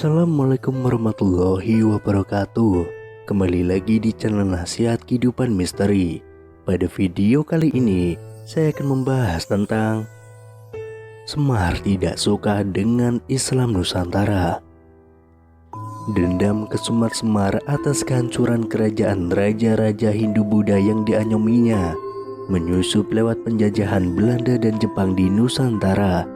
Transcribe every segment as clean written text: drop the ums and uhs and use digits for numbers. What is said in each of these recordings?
Assalamualaikum warahmatullahi wabarakatuh. Kembali lagi di channel Nasihat Kehidupan Misteri. Pada video kali ini saya akan membahas tentang Semar tidak suka dengan Islam Nusantara. Dendam kesumat Semar atas kehancuran kerajaan raja-raja Hindu-Buddha yang dianyominya menyusup lewat penjajahan Belanda dan Jepang di Nusantara.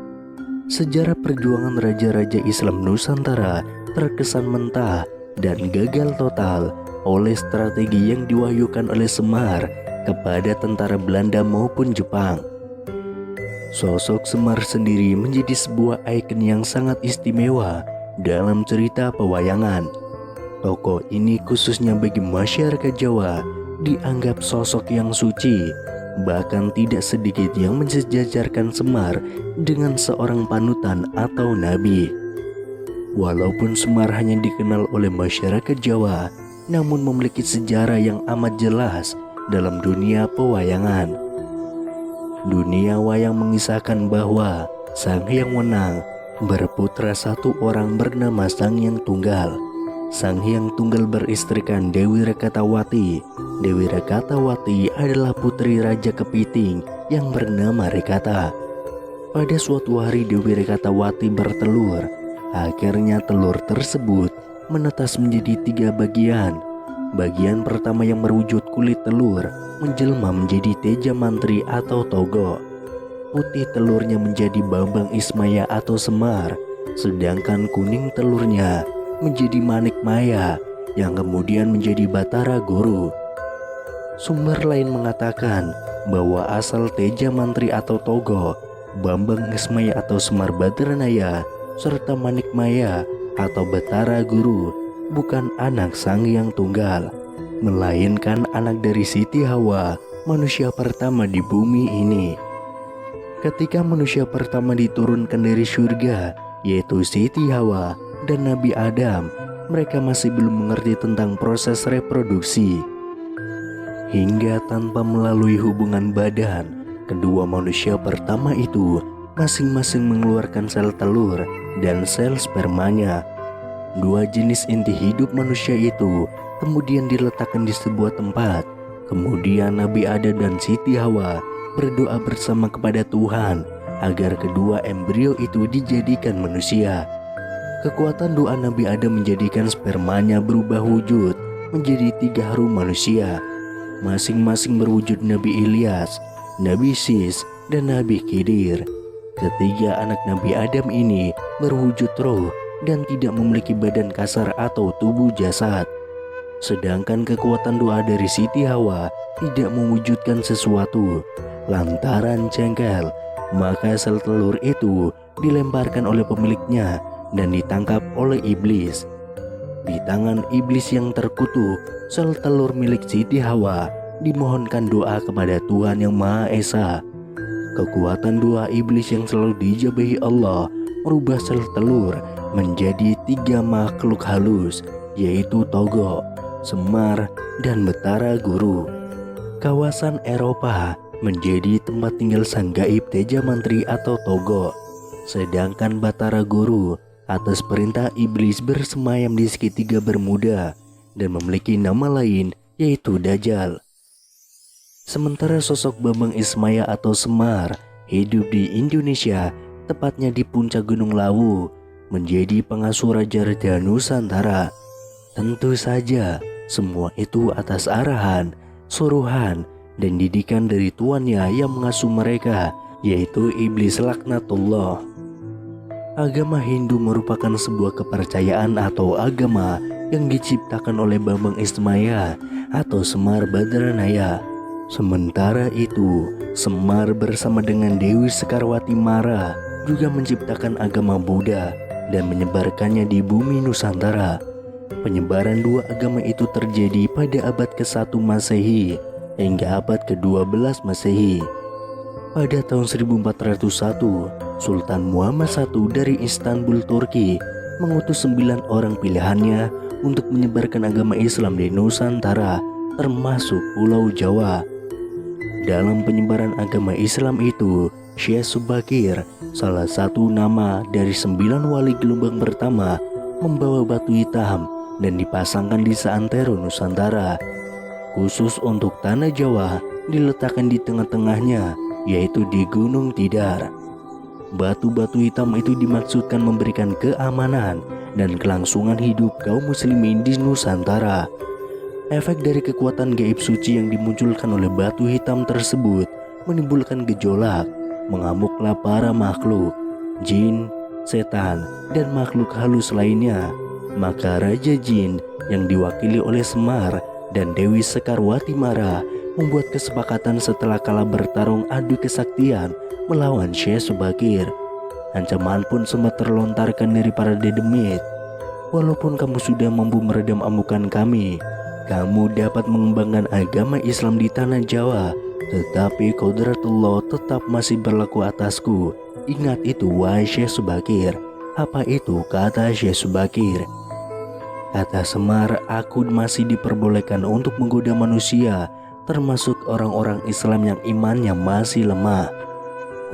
Sejarah perjuangan raja-raja Islam Nusantara terkesan mentah dan gagal total oleh strategi yang diwahyukan oleh Semar kepada tentara Belanda maupun Jepang. Sosok Semar sendiri menjadi sebuah ikon yang sangat istimewa dalam cerita pewayangan. Tokoh ini khususnya bagi masyarakat Jawa dianggap sosok yang suci. Bahkan tidak sedikit yang mensejajarkan Semar dengan seorang panutan atau nabi. Walaupun Semar hanya dikenal oleh masyarakat Jawa, namun memiliki sejarah yang amat jelas dalam dunia pewayangan. Dunia wayang mengisahkan bahwa Sang Hyang Wenang berputra satu orang bernama Sang Hyang Tunggal. Sang Hyang Tunggal beristrikan Dewi Rekatawati. Dewi Rekatawati adalah putri Raja Kepiting yang bernama Rekata. Pada suatu hari Dewi Rekatawati bertelur. Akhirnya telur tersebut menetas menjadi 3 bagian. Bagian pertama yang berwujud kulit telur menjelma menjadi Teja Mantri atau Togo. Putih telurnya menjadi Bambang Ismaya atau Semar. Sedangkan kuning telurnya menjadi Manik Maya yang kemudian menjadi Batara Guru. Sumber lain mengatakan bahwa asal Teja Mantri atau Togo, Bambang Ismaya atau Semar Badranaya, serta Manik Maya atau Batara Guru bukan anak Sang Hyang Tunggal, melainkan anak dari Siti Hawa, manusia pertama di bumi ini. Ketika manusia pertama diturunkan dari surga, yaitu Siti Hawa dan Nabi Adam, mereka masih belum mengerti tentang proses reproduksi. Hingga tanpa melalui hubungan badan, kedua manusia pertama itu masing-masing mengeluarkan sel telur dan sel spermanya. Dua jenis inti hidup manusia itu kemudian diletakkan di sebuah tempat. Kemudian Nabi Adam dan Siti Hawa berdoa bersama kepada Tuhan agar kedua embrio itu dijadikan manusia. Kekuatan doa Nabi Adam menjadikan spermanya berubah wujud menjadi 3 harum manusia. Masing-masing berwujud Nabi Ilyas, Nabi Sis, dan Nabi Khidir. Ketiga anak Nabi Adam ini berwujud roh dan tidak memiliki badan kasar atau tubuh jasad. Sedangkan kekuatan doa dari Siti Hawa tidak mewujudkan sesuatu. Lantaran jengkel, maka sel telur itu dilemparkan oleh pemiliknya dan ditangkap oleh iblis. Di tangan iblis yang terkutuk, sel telur milik Siti Hawa dimohonkan doa kepada Tuhan Yang Maha Esa. Kekuatan doa iblis yang selalu dijabahi Allah merubah sel telur menjadi 3 makhluk halus, yaitu Togo, Semar, dan Batara Guru. Kawasan Eropa menjadi tempat tinggal sang gaib Teja Mantri atau Togo. Sedangkan Batara Guru atas perintah iblis bersemayam di segitiga Bermuda dan memiliki nama lain yaitu Dajjal. Sementara sosok Bambang Ismaya atau Semar hidup di Indonesia, tepatnya di puncak Gunung Lawu, menjadi pengasuh raja-raja Nusantara. Tentu saja semua itu atas arahan, suruhan, dan didikan dari tuannya yang mengasuh mereka, yaitu iblis laknatullah. Agama Hindu merupakan sebuah kepercayaan atau agama yang diciptakan oleh Bambang Ismaya atau Semar Badranaya. Sementara itu, Semar bersama dengan Dewi Sekarwati Mara juga menciptakan agama Buddha dan menyebarkannya di bumi Nusantara. Penyebaran 2 agama itu terjadi pada abad ke-1 Masehi hingga abad ke-12 Masehi. Pada tahun 1401, Sultan Muhammad I dari Istanbul, Turki mengutus 9 orang pilihannya untuk menyebarkan agama Islam di Nusantara, termasuk Pulau Jawa. Dalam penyebaran agama Islam itu, Syekh Subakir, salah satu nama dari 9 wali gelombang pertama, membawa batu hitam dan dipasangkan di seantero Nusantara. Khusus untuk tanah Jawa diletakkan di tengah-tengahnya, yaitu di Gunung Tidar. Batu-batu hitam itu dimaksudkan memberikan keamanan dan kelangsungan hidup kaum muslimin di Nusantara. Efek dari kekuatan gaib suci yang dimunculkan oleh batu hitam tersebut menimbulkan gejolak, mengamuklah para makhluk, jin, setan, dan makhluk halus lainnya. Maka Raja Jin yang diwakili oleh Semar dan Dewi Sekarwati Mara membuat kesepakatan setelah kalah bertarung adu kesaktian melawan Syekh Subakir. Ancaman pun sempat terlontarkan dari para dedemit. Walaupun kamu sudah mampu meredam amukan kami, kamu dapat mengembangkan agama Islam di tanah Jawa, tetapi kodratullah tetap masih berlaku atasku. Ingat itu wahai Syekh Subakir. Apa itu kata Syekh Subakir? Kata Semar, aku masih diperbolehkan untuk menggoda manusia, termasuk orang-orang Islam yang imannya masih lemah.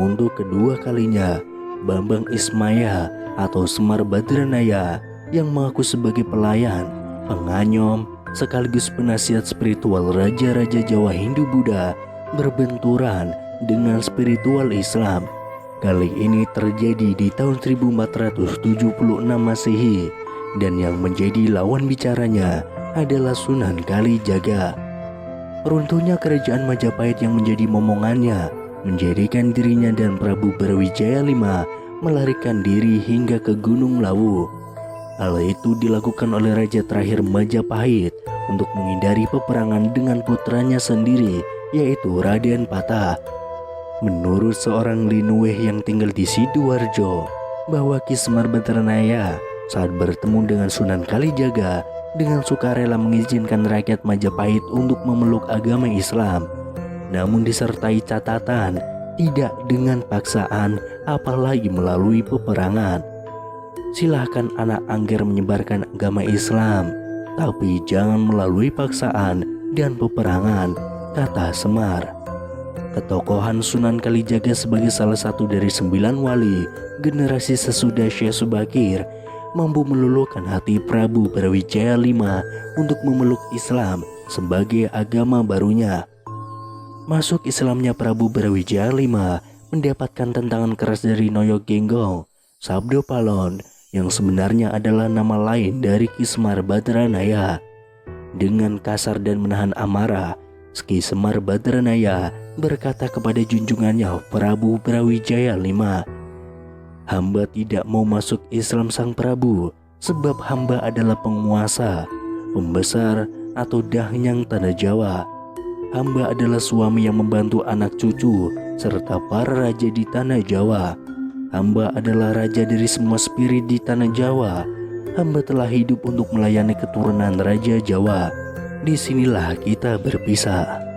Untuk kedua kalinya, Bambang Ismaya atau Semar Badranaya yang mengaku sebagai pelayan, penganyom, sekaligus penasihat spiritual raja-raja Jawa Hindu-Buddha berbenturan dengan spiritual Islam. Kali ini terjadi di tahun 1476 Masehi, dan yang menjadi lawan bicaranya adalah Sunan Kalijaga. Runtuhnya kerajaan Majapahit yang menjadi momongannya menjadikan dirinya dan Prabu Brawijaya V melarikan diri hingga ke Gunung Lawu. Hal itu dilakukan oleh raja terakhir Majapahit untuk menghindari peperangan dengan putranya sendiri, yaitu Raden Patah. Menurut seorang Linuweh yang tinggal di Sidoarjo, bahwa Ki Semar Badranaya saat bertemu dengan Sunan Kalijaga dengan sukarela mengizinkan rakyat Majapahit untuk memeluk agama Islam, namun disertai catatan tidak dengan paksaan, apalagi melalui peperangan. Silahkan anak angger menyebarkan agama Islam, tapi jangan melalui paksaan dan peperangan, kata Semar. Ketokohan Sunan Kalijaga sebagai salah satu dari 9 wali generasi sesudah Syekh Subakir mampu meluluhkan hati Prabu Brawijaya V untuk memeluk Islam sebagai agama barunya. Masuk Islamnya Prabu Brawijaya V mendapatkan tentangan keras dari Noyo Genggong, Sabdo Palon, yang sebenarnya adalah nama lain dari Ki Semar Badranaya. Dengan kasar dan menahan amarah, Ki Semar Badranaya berkata kepada junjungannya Prabu Brawijaya V, hamba tidak mau masuk Islam sang Prabu, sebab hamba adalah penguasa, pembesar atau dahyang tanah Jawa. Hamba adalah suami yang membantu anak cucu serta para raja di tanah Jawa. Hamba adalah raja dari semua spirit di tanah Jawa. Hamba telah hidup untuk melayani keturunan Raja Jawa. Disinilah kita berpisah.